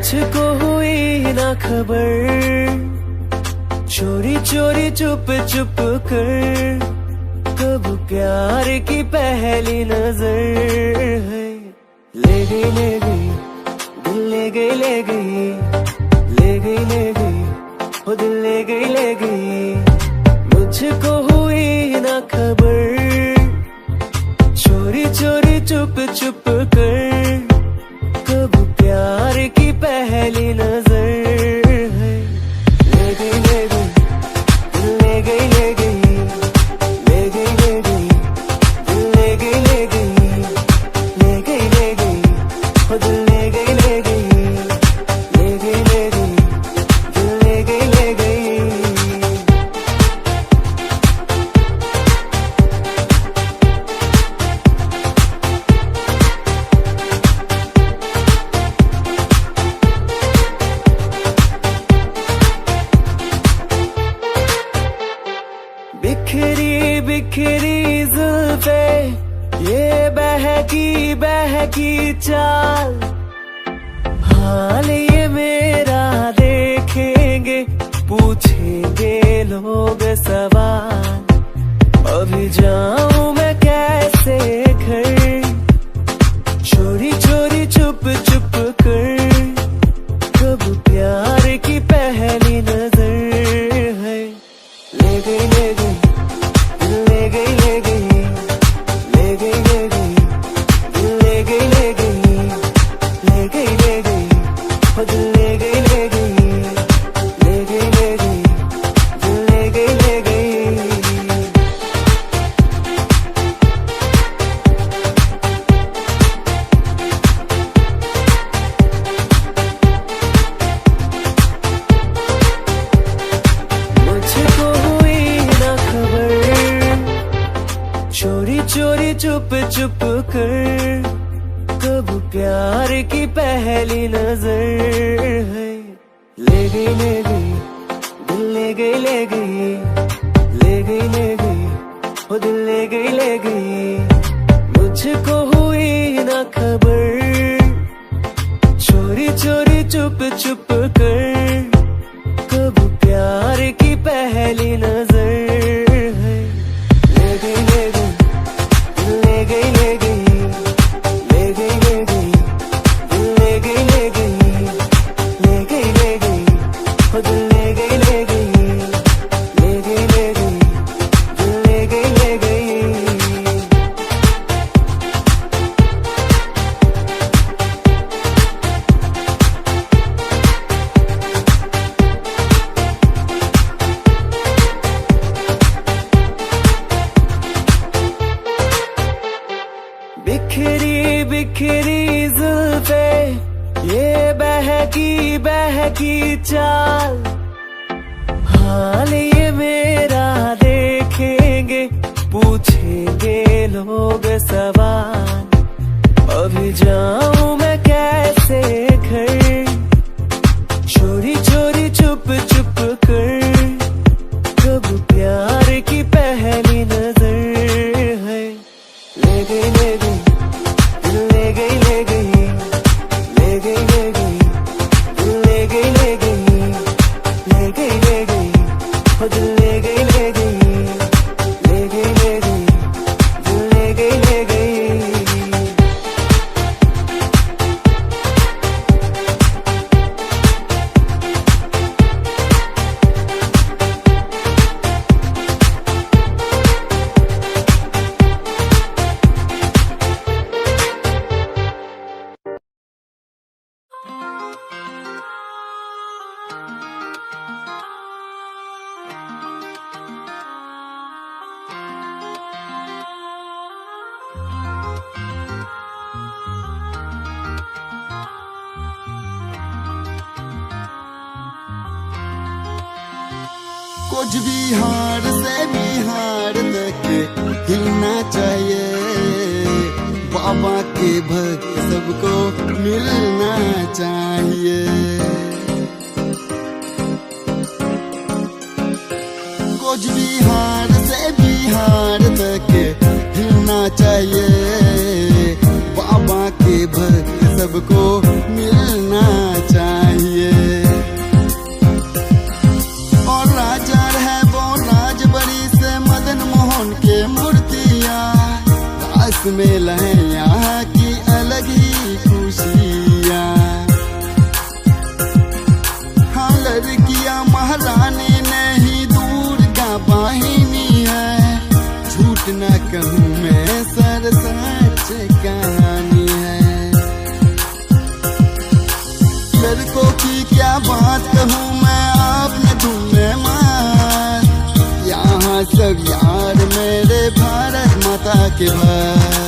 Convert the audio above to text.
मुझको हुई ना खबर, चोरी चोरी चुप चुप कर, कब प्यार की पहली नजर है। ले गई दिल ले गई ले गई, ले गई ले गई, वो दिल ले गई। मुझको हुई ना खबर, चोरी चोरी चुप चुप कर, कब प्यार की पहली नजर है। ले गई दिल ले गई ले गई, ले गई दिल ले गई, ले गई वो दिल ले गई, ले गई दिल ले गई। बिखरी बिखरी जुल्फे, ये बहकी चाल, हाल ये मेरा देखेंगे, पूछेंगे लोग सवाल। अभी जाऊं मैं कैसे घर, चोरी चोरी चुप चुप कर, कब प्यार की पहली नजर है। ले गई दिल ले गई ले गई, ले गई दिल ले गई ले गई, ले गई वो दिल ले गई ले गई, ले गई दिल ले गई। मुझको हुई ना खबर, चोरी चोरी चुप चुप कर, कब प्यार की पहली नजर है। ले गई दिल ले गई ले गई, ले गई वो दिल ले गई। मुझको हुई ना खबर, चोरी चोरी चुप चुप कर, कब प्यार की पहली नजर है। ले गई दिल ले गई ले गई, ले गई दिल ले गई, ले गई वो दिल ले गई ले गई, ले गई दिल ले गई। बिखरी बिखरी जुल्फे, ये बहकी चाल, हाल ये मेरा देखेंगे, पूछेंगे लोग सवाल। अभी जाऊं मैं कैसे घर, चोरी चोरी चुप चुप कर, कब प्यार की पहली नजर है। ले गई दिल ले गई ले गई, ले गई दिल ले गई, ले गई वो दिल ले गई ले गई, ले गई दिल ले गई। कुछ भी हार से भी हार तक हिलना चाहिए, बाबा के भक्त सबको मिलना चाहिए। कुछ भी हार से भी हार तक हिलना चाहिए, बाबा के भक्त सबको मिलना चाहिए। के बाद